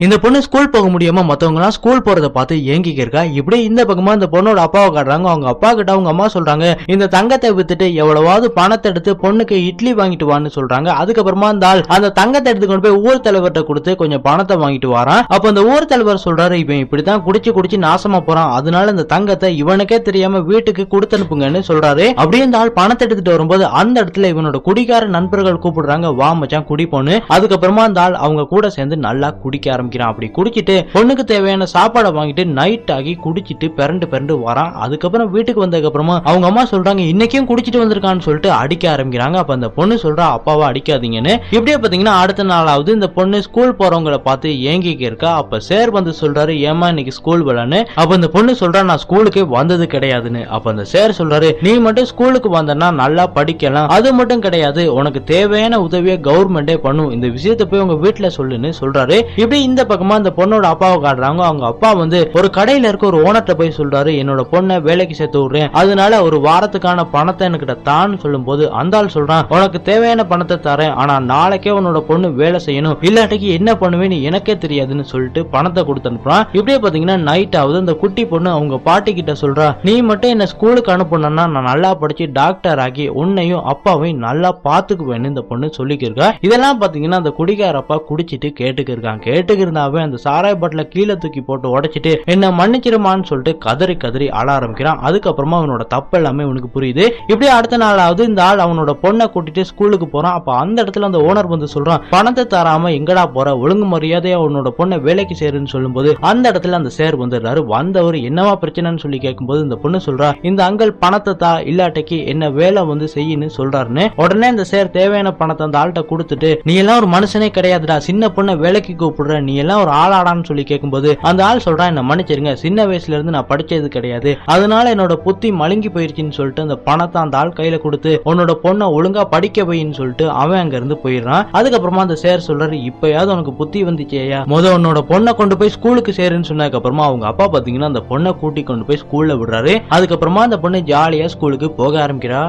இந்த பொண்ணு ஸ்கூல் போக முடியாம மத்தவங்க எல்லாம் ஸ்கூல் போறத பார்த்து ஏங்கிக்க இருக்கா. இப்படி இந்த பக்கமா இந்த பொண்ணோட அப்பாவை காட்டுறாங்க. அவங்க அப்பா கிட்ட அவங்க அம்மா சொல்றாங்க, இந்த தங்கத்தை வித்துட்டு எவ்வளவாவது பணத்தை எடுத்து பொண்ணுக்கு இட்லி வாங்கிட்டு வான்னு சொல்றாங்க. அதுக்கப்புறமா அந்த ஆள் அந்த தங்கத்தை எடுத்து கொண்டு போய் ஊர் தலைவர்கிட்ட கொடுத்து கொஞ்சம் பணத்தை வாங்கிட்டு வரான். அப்ப அந்த ஊர் தலைவர் சொல்றாரு, இவன் இப்படித்தான் குடிச்சு குடிச்சு நாசமா போறான், அதனால இந்த தங்கத்தை இவனுக்கே தெரியாம வீட்டுக்கு கொடுத்து அனுப்புங்கன்னு சொல்றாரு. அப்படியே இந்த ஆள் பணத்தை எடுத்துட்டு வரும்போது அந்த இடத்துல இவனோட குடிகார நண்பர்கள் கூப்பிடுறாங்க, வா மச்சான் குடிப்போன்னு. அதுக்கப்புறமா அந்த ஆள் அவங்க கூட சேர்ந்து நல்லா குடிக்க ஆரம்பிக்கிறான். அப்படி குடிச்சிட்டு பொண்ணுக்கு தேவையான சாப்பாடை வாங்கிட்டு நைட் ஆகி குடிச்சிட்டு பிறண்டு வரான். அதுக்கப்புறம் வீட்டுக்கு வந்ததுக்கு அப்புறமா அவங்க அம்மா சொல்றாங்க, இன்னைக்கும் குடிச்சிட்டு வந்திருக்கான்னு சொல்லிட்டு அடிக்க ஆரம்பிக்கிறாங்க. அப்ப அந்த பொண்ணு சொல்றா, அப்பாவை அடிக்காதீங்கன்னு. இப்படியே பாத்தீங்கன்னா அடுத்த நாளாவது இந்த பொண்ணு ஸ்கூல் போறவங்களை பார்த்து ஏங்கிக்க இருக்கா. அப்ப சேர் வந்து சொல்றாரு, ஏமா இன்னைக்கு ஸ்கூல் விழான்னு. அப்ப இந்த பொண்ணு சொல்றா, நான் ஸ்கூலுக்கே வந்தது கிடையாதுன்னு. அப்ப அந்த சேர் சொல்றாரு, நீ மட்டும் ஸ்கூலுக்கு வந்தனா நல்லா படிக்கலாம், அது மட்டும் கிடையாது, உனக்கு தேவையான உதவியை கவர்மெண்டே பண்ணும், இந்த விஷயத்தை போய் உங்க வீட்டுல சொல்லுன்னு சொல்றாரு. இப்படி இந்த பக்கமா அந்த பொண்ணோட அப்பாவை காட்டுறாங்க. அவங்க அப்பா வந்து ஒரு கடையில இருக்க ஒரு ஓனர்ட்ட போய் சொல்றாரு, என்னோட பொண்ணை வேலைக்கு சேர்த்து விடுறேன், அதனால ஒரு வாரத்துக்கான பணத்தை எனக்கு தான் சொல்லும் போது அந்த ஆள் சொல்றான், உனக்கு தேவையான பணத்தை தரேன், ஆனா நாளைக்கே உன்னோட பொண்ணு வேலை செய்யணும், இல்லாட்டிக்கு என்ன பண்ணுவேன்னு எனக்கே தெரியாதுன்னு சொல்லிட்டு பணத்தை கொடுத்து அனுப்புறான். இப்படியே பாத்தீங்கன்னா நைட் ஆகுது. அந்த குட்டி பொண்ணு அவங்க பாட்டி கிட்ட சொல்றா, நீ மட்டும் என்ன ஸ்கூலுக்கு அனுப்புனா நான் நல்லா படிச்சு டாக்டர் ஆகி உன்னையும் அப்பாவையும் நல்லா பாத்துக்குவேன்னு இந்த பொண்ணு சொல்லிக்கிருக்கா. இதெல்லாம் பாத்தீங்கன்னா அந்த குடிகார அப்பா குடிச்சிட்டு கேட்டுக்கிருந்தாவே அந்த சாராய பாட்டில கீழே தூக்கி போட்டு உடைச்சிட்டு என்ன மன்னிச்சிருமான்னு சொல்லிட்டு கதறி கதறி ஆள ஆரம்பிக்கிறான். அதுக்கப்புறமா அவனோட தப்பு எல்லாமே உனக்கு புரியுது. இப்படி அடுத்த நாளாவது இந்த ஆள் அவனோட பொண்ணை கூட்டிட்டு ஸ்கூலுக்கு போறான். அப்ப அந்த இடத்துல அந்த ஓனர் வந்து சொல்றான், பணத்தை தராம எங்கடா போற, ஒழுங்கு மரியாதையா உன்னோட பொண்ணை வேலைக்கு சேருன்னு சொல்லும் போது அந்த இடத்துல அந்த சேர் வந்துடுறாரு. வந்தவர் என்னவா பிரச்சனைன்னு சொல்லி கேட்கும்போது இந்த பொண்ணு சொல்றா, இந்த அங்கிள் பணத்தை தா, இல்லாட்டிக்கு என்ன வேலை வந்து செய்யுன்னு சொல்றாருன்னு. உடனே இந்த சேர் தேவையான பணத்தை அந்த ஆள்கிட்ட கொடுத்துட்டு, நீ எல்லாம் ஒரு மனுஷனே கிடையாதுடா, சின்ன பொண்ணை வேலைக்கு கூப்பிடுற, நீ எல்லாம் ஒரு ஆளாடான்னு சொல்லி கேட்கும்போது அந்த ஆள் சொல்றான், என்ன மன்னிச்சிருங்க, சின்ன வயசுல இருந்து நான் படிச்சது கிடையாது, அதனால என்னோட புத்தி மழுங்கி போயிருச்சுன்னு சொல்லிட்டு அந்த பணத்தை அந்த ஆள் கையில கொடுத்து உன்னோட பொண்ணை ஒழுங்கா படிக்க வைன்னு சொல்லிட்டு அவன் அங்க இருந்து போயிடுறான். அதுக்கப்புறமா அந்த சேர் சொல்றாரு, இப்பயாவது உனக்கு புத்தி வந்துச்சேயா, உன்னோட பொண்ணை கொண்டு போய் ஸ்கூலுக்கு சேருன்னு சொன்னதுக்கு அப்புறமா அவங்க அப்பா பாத்தீங்கன்னா அந்த பொண்ணை கூட்டி கொண்டு போய் ஸ்கூல்ல விடுறாரு. அதுக்கப்புறமா அந்த பொண்ணு ஜாலியா ஸ்கூலுக்கு போக ஆரம்பிக்கிறா.